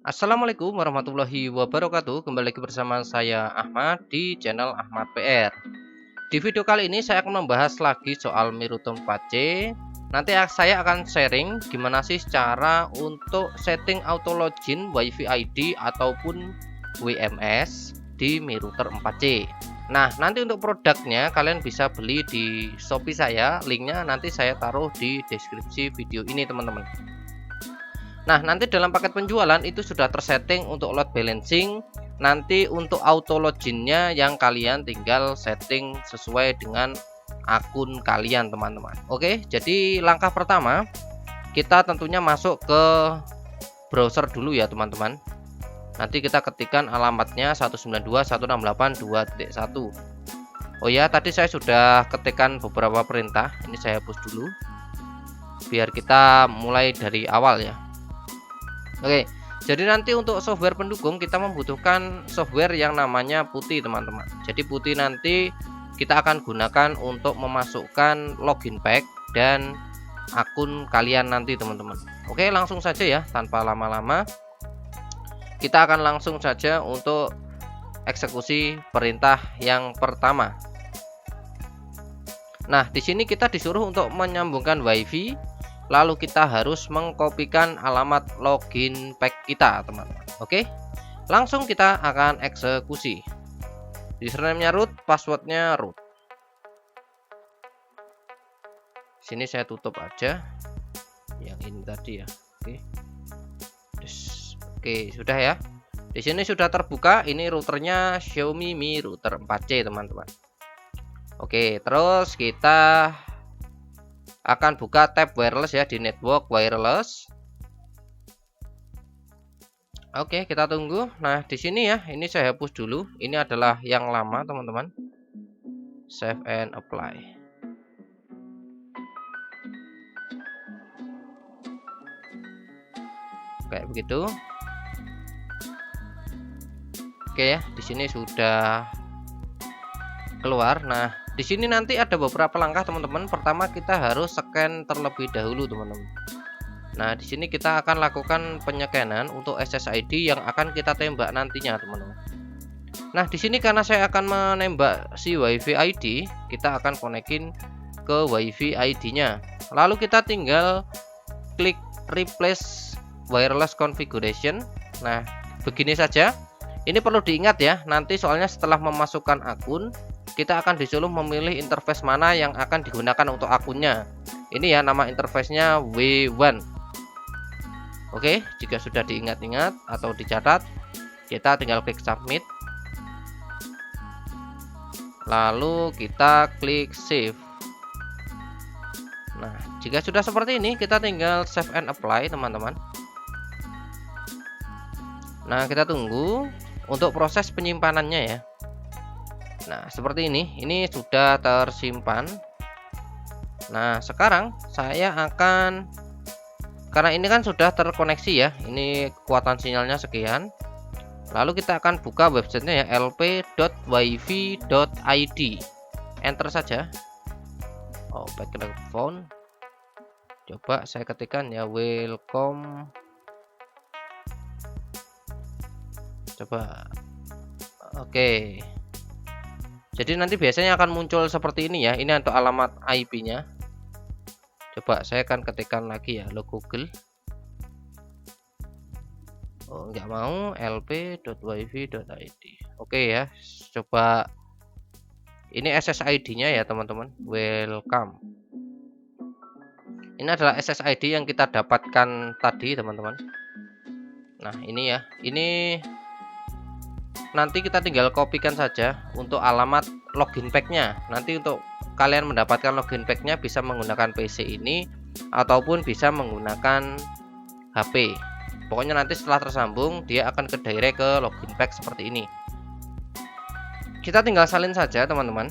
Assalamualaikum warahmatullahi wabarakatuh. Kembali lagi bersama saya Ahmad di channel Ahmad PR. Di video kali ini saya akan membahas lagi soal Mirutum 4C. Nanti saya akan sharing gimana sih cara untuk setting auto login WiFi ID ataupun WMS di Mirouter 4C. Nah, nanti untuk produknya kalian bisa beli di Shopee saya. Linknya nanti saya taruh di deskripsi video ini, teman-teman. Nah, nanti dalam paket penjualan itu sudah tersetting untuk load balancing. Nanti untuk auto loginnya yang kalian tinggal setting sesuai dengan akun kalian, teman-teman. Oke, jadi langkah pertama kita tentunya masuk ke browser dulu ya, teman-teman. Nanti kita ketikkan alamatnya 192.168.2.1. Oh ya, tadi saya sudah ketikkan beberapa perintah. Ini saya hapus dulu biar kita mulai dari awal ya. Oke, jadi nanti untuk software pendukung kita membutuhkan software yang namanya Putih, teman-teman. Jadi Putih nanti kita akan gunakan untuk memasukkan login pack dan akun kalian nanti, teman-teman. Oke, langsung saja ya, tanpa lama-lama. Kita akan langsung saja untuk eksekusi perintah yang pertama. Nah, di sini kita disuruh untuk menyambungkan WiFi. Lalu kita harus mengkopikan alamat login pack kita, teman-teman. Oke, langsung kita akan eksekusi. Username-nya root, passwordnya root. Sini saya tutup aja yang ini tadi ya. Oke, sudah ya. Di sini sudah terbuka. Ini routernya Xiaomi Mi Router 4C, teman-teman. Oke, terus kita akan buka tab wireless ya di network wireless. Oke, kita tunggu. Nah, di sini ya, ini saya hapus dulu. Ini adalah yang lama, teman-teman. Save and apply. Kayak begitu. Oke ya, di sini sudah keluar. Nah, di sini nanti ada beberapa langkah, teman-teman. Pertama kita harus scan terlebih dahulu, teman-teman. Nah, di sini kita akan lakukan penyekanan untuk SSID yang akan kita tembak nantinya, teman-teman. Nah, di sini karena saya akan menembak si WiFi ID, kita akan konekin ke WiFi ID-nya. Lalu kita tinggal klik replace wireless configuration. Nah, begini saja. Ini perlu diingat ya, nanti soalnya setelah memasukkan akun kita akan disuruh memilih interface mana yang akan digunakan untuk akunnya. Ini ya, nama interface-nya W1. Oke, jika sudah diingat-ingat atau dicatat, kita tinggal klik submit. Lalu kita klik save. Nah, jika sudah seperti ini, kita tinggal save and apply, teman-teman. Nah, kita tunggu untuk proses penyimpanannya ya. Nah, seperti ini sudah tersimpan. Nah, sekarang saya akan, karena ini kan sudah terkoneksi ya, ini kekuatan sinyalnya sekian. Lalu kita akan buka websitenya ya, lp.wifi.id. Enter saja. Oh, back ke phone. Coba saya ketikkan ya, welcome. Coba. Oke. Jadi nanti biasanya akan muncul seperti ini ya. Ini untuk alamat IP-nya. Coba saya akan ketikkan lagi ya, lo Google. Oh, nggak mau, lp.wifi.id. Oke ya, coba. Ini SSID-nya ya, teman-teman. Welcome. Ini adalah SSID yang kita dapatkan tadi, teman-teman. Nah, ini ya. Ini nanti kita tinggal kopikan saja untuk alamat login pack-nya. Nanti untuk kalian mendapatkan login pack-nya bisa menggunakan PC ini ataupun bisa menggunakan HP. Pokoknya nanti setelah tersambung dia akan ke direct ke login pack seperti ini. Kita tinggal salin saja, teman-teman.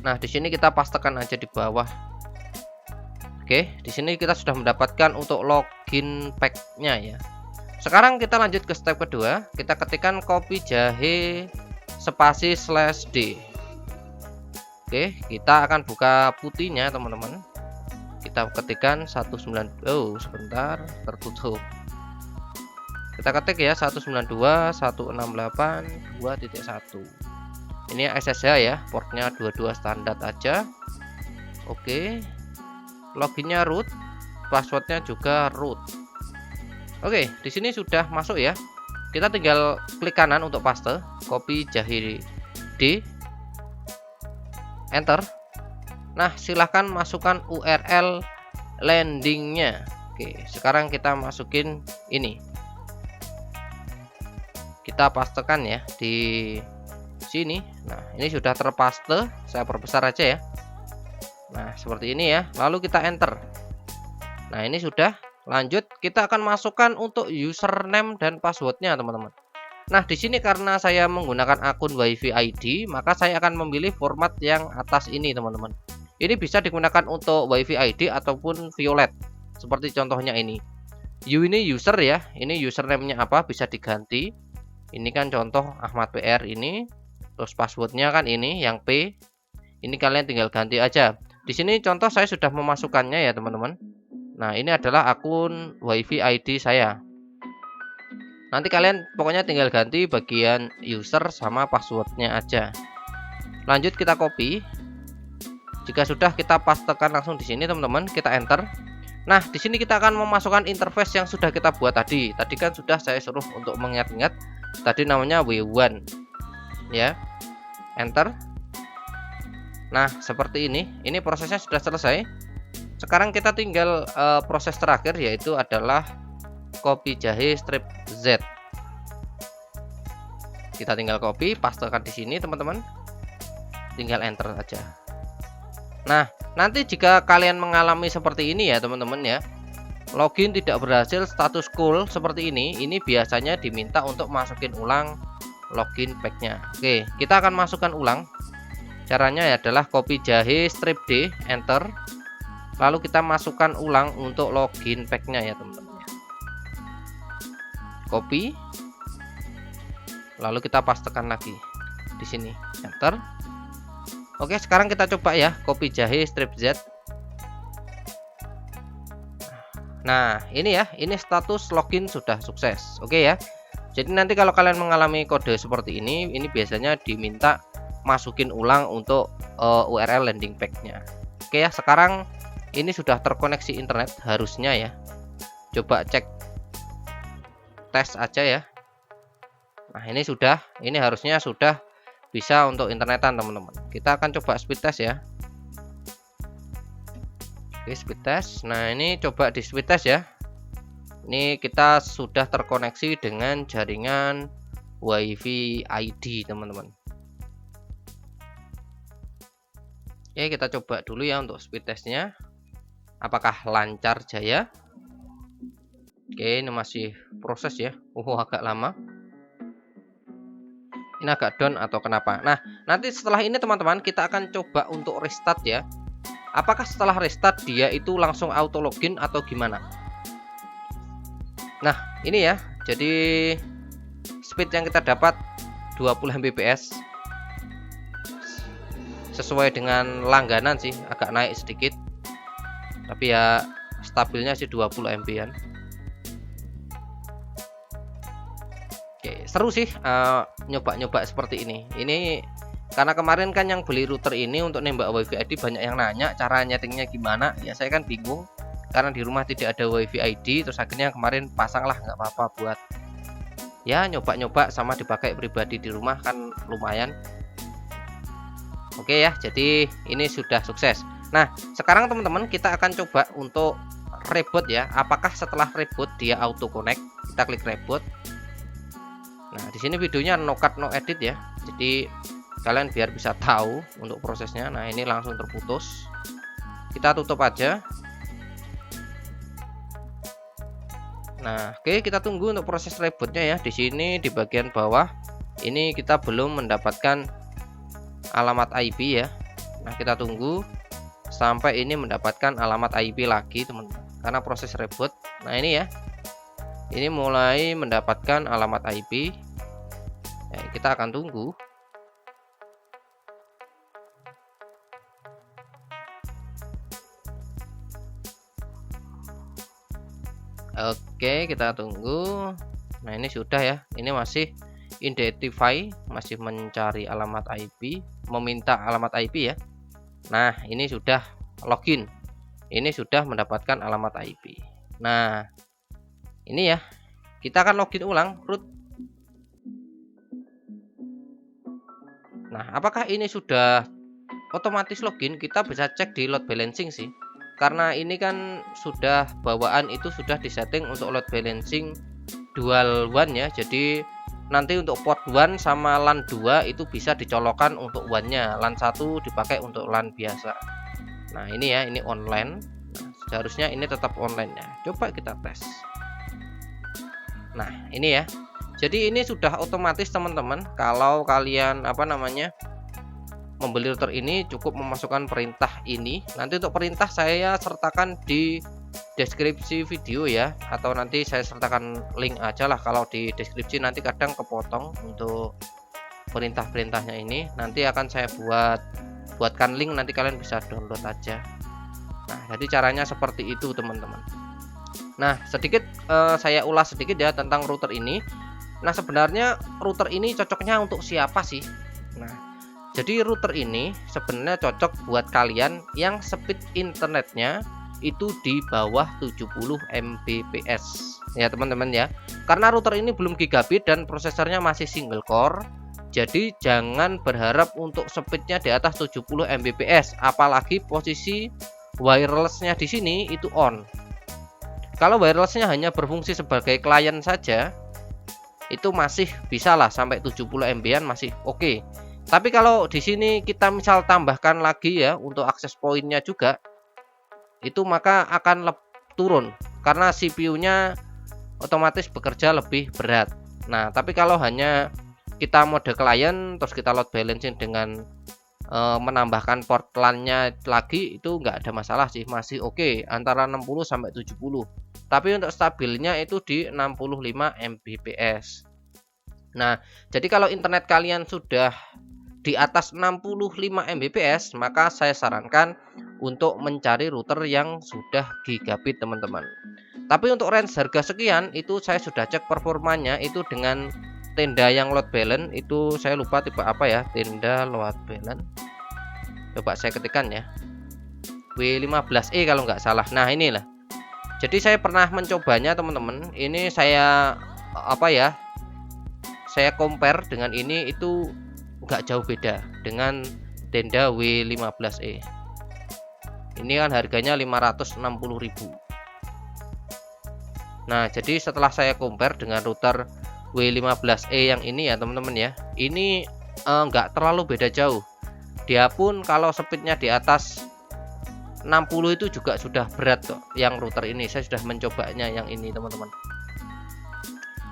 Nah, di sini kita pastekan aja di bawah. Oke, di sini kita sudah mendapatkan untuk login pack-nya ya. Sekarang kita lanjut ke step kedua. Kita ketikkan copy jahe spasi /d. Oke, kita akan buka putihnya, teman-teman. Kita ketikkan 19. Oh, sebentar, tertutup. Kita ketik ya 192.168.2.1. Ini SSH ya, portnya 22 standar aja. Oke. Loginnya root, passwordnya juga root. Oke, di sini sudah masuk ya. Kita tinggal klik kanan untuk paste, copy Jahir D, enter. Nah, silahkan masukkan URL landingnya. Oke, sekarang kita masukin ini. Kita pastekan ya di sini. Nah, ini sudah terpaste. Saya perbesar aja ya. Nah, seperti ini ya. Lalu kita enter. Nah, ini sudah. Lanjut, kita akan masukkan untuk username dan passwordnya, teman-teman. Nah, di sini karena saya menggunakan akun WiFi ID, maka saya akan memilih format yang atas ini, teman-teman. Ini bisa digunakan untuk WiFi ID ataupun Violet. Seperti contohnya ini. Ini user ya. Ini username-nya apa? Bisa diganti. Ini kan contoh Ahmad PR ini. Terus passwordnya kan ini yang P. Ini kalian tinggal ganti aja. Di sini contoh saya sudah memasukkannya ya, teman-teman. Nah, ini adalah akun WiFi ID saya. Nanti kalian pokoknya tinggal ganti bagian user sama passwordnya aja. Lanjut kita copy. Jika sudah, kita pastekan langsung di sini, teman-teman. Kita enter. Nah, di sini kita akan memasukkan interface yang sudah kita buat tadi. Tadi kan sudah saya suruh untuk mengingat-ingat. Tadi namanya W1. Ya. Enter. Nah, seperti ini. Ini prosesnya sudah selesai. Sekarang kita tinggal proses terakhir, yaitu adalah copy Jahe strip Z. Kita tinggal copy, pastekan di sini, teman-teman. Tinggal enter aja. Nah, nanti jika kalian mengalami seperti ini ya, teman-teman ya. Login tidak berhasil, status cool seperti ini biasanya diminta untuk masukin ulang login packnya. Oke, kita akan masukkan ulang. Caranya adalah copy Jahe strip D, enter. Lalu kita masukkan ulang untuk login packnya ya, teman-teman. Copy. Lalu kita pastekan lagi di sini, enter. Oke, sekarang kita coba ya, copy Jahe strip Z. Nah, ini ya, ini status login sudah sukses. Oke ya. Jadi nanti kalau kalian mengalami kode seperti ini biasanya diminta masukin ulang untuk URL landing packnya. Oke ya, sekarang ini sudah terkoneksi internet harusnya ya. Coba cek tes aja ya. Nah, ini harusnya sudah bisa untuk internetan, teman-teman. Kita akan coba speed test ya. Oke, speed test. Nah, ini coba di speed test ya. Ini kita sudah terkoneksi dengan jaringan WiFi ID, teman-teman. Oke, kita coba dulu ya untuk speed testnya. Apakah lancar jaya? Oke, ini masih proses ya. Agak lama. Ini agak down atau kenapa? Nah, nanti setelah ini teman-teman kita akan coba untuk restart ya. Apakah setelah restart dia itu langsung auto login atau gimana? Nah, ini ya. Jadi speed yang kita dapat 20 Mbps. Sesuai dengan langganan sih, agak naik sedikit. Tapi ya stabilnya sih 20 MB-an. Oke, seru sih nyoba-nyoba seperti ini. Ini karena kemarin kan yang beli router ini untuk nembak WiFi ID banyak yang nanya cara nyetingnya gimana. Ya saya kan bingung karena di rumah tidak ada WiFi ID. Terus akhirnya kemarin pasang lah, nggak apa-apa buat ya nyoba-nyoba sama dipakai pribadi di rumah kan lumayan. Oke ya, jadi ini sudah sukses. Nah, sekarang teman-teman kita akan coba untuk reboot ya. Apakah setelah reboot dia auto connect? Kita klik reboot. Nah, di sini videonya no cut no edit ya. Jadi kalian biar bisa tahu untuk prosesnya. Nah, ini langsung terputus. Kita tutup aja. Nah, oke, kita tunggu untuk proses rebootnya ya. Di sini di bagian bawah ini kita belum mendapatkan alamat IP ya. Nah, kita tunggu sampai ini mendapatkan alamat IP lagi, teman-teman. Karena proses reboot. Nah, ini ya. Ini mulai mendapatkan alamat IP. Ya, kita akan tunggu. Oke, kita tunggu. Nah, ini sudah ya. Ini masih identify, masih mencari alamat IP, meminta alamat IP ya. Nah, ini sudah login. Ini sudah mendapatkan alamat IP. Nah, ini ya. Kita akan login ulang root. Nah, apakah ini sudah otomatis login? Kita bisa cek di load balancing sih. Karena ini kan sudah bawaan itu sudah disetting untuk load balancing dual WAN ya. Jadi nanti untuk port WAN sama LAN 2 itu bisa dicolokkan untuk WAN-nya. LAN 1 dipakai untuk LAN biasa. Nah, ini ya, ini online. Nah, seharusnya ini tetap online ya. Coba kita tes. Nah, ini ya. Jadi ini sudah otomatis teman-teman. Kalau kalian membeli router ini cukup memasukkan perintah ini. Nanti untuk perintah saya sertakan di deskripsi video ya, atau nanti saya sertakan link aja lah. Kalau di deskripsi nanti kadang kepotong untuk perintah-perintahnya ini. Nanti akan saya buatkan link, nanti kalian bisa download aja. Nah, jadi caranya seperti itu teman-teman. Nah, sedikit saya ulas sedikit ya tentang router ini. Nah, sebenarnya router ini cocoknya untuk siapa sih? Nah, jadi router ini sebenarnya cocok buat kalian yang speed internetnya itu di bawah 70 Mbps ya teman-teman ya. Karena router ini belum gigabit dan prosesornya masih single core. Jadi jangan berharap untuk speednya di atas 70 Mbps, apalagi posisi wirelessnya di sini itu on. Kalau wirelessnya hanya berfungsi sebagai klien saja, itu masih bisa lah sampai 70 MB-an masih oke. Tapi kalau di sini kita misal tambahkan lagi ya untuk akses pointnya juga, itu maka akan turun karena CPU-nya otomatis bekerja lebih berat. Nah, tapi kalau hanya kita mode klien terus kita load balancing dengan menambahkan port LAN-nya lagi, itu nggak ada masalah sih, masih oke antara 60 sampai 70. Tapi untuk stabilnya itu di 65 Mbps. Nah, jadi kalau internet kalian sudah di atas 65 Mbps, maka saya sarankan untuk mencari router yang sudah gigabit teman-teman. Tapi untuk range harga sekian itu saya sudah cek performanya itu dengan tenda yang load balance, itu saya lupa tipe apa ya, tenda load balance. Coba saya ketikkan ya, W15E kalau nggak salah. Nah, inilah. Jadi saya pernah mencobanya teman-teman. Ini saya saya compare dengan ini, itu nggak jauh beda dengan tenda W15E. Ini kan harganya 560.000. Nah, jadi setelah saya compare dengan router W15E yang ini ya teman-teman ya, ini nggak terlalu beda jauh. Dia pun kalau speednya di atas 60 itu juga sudah berat kok. Yang router ini saya sudah mencobanya yang ini teman-teman.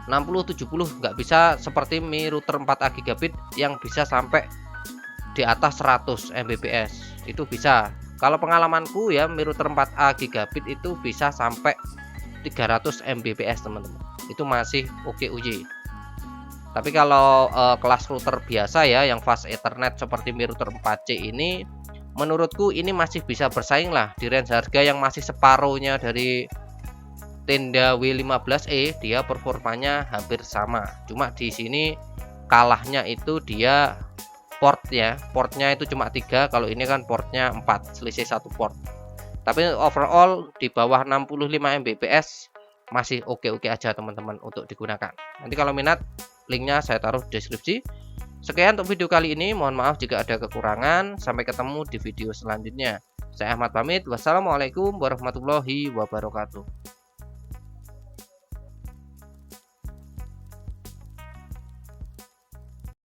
60-70 nggak bisa seperti Mi router 4A gigabit yang bisa sampai di atas 100 Mbps. Itu bisa. Kalau pengalamanku ya, Mi router 4A gigabit itu bisa sampai 300 Mbps teman-teman. Itu masih oke uji. Tapi kalau kelas router biasa ya yang fast ethernet seperti Mi router 4C ini, menurutku ini masih bisa bersaing lah di range harga yang masih separuhnya dari tenda W15E. Dia performanya hampir sama. Cuma di sini kalahnya itu dia portnya itu cuma 3, kalau ini kan portnya 4, selisih 1 port. Tapi overall di bawah 65 Mbps masih oke-oke aja teman-teman untuk digunakan. Nanti kalau minat, linknya saya taruh di deskripsi. Sekian untuk video kali ini, mohon maaf jika ada kekurangan. Sampai ketemu di video selanjutnya. Saya Ahmad pamit. Wassalamualaikum warahmatullahi wabarakatuh.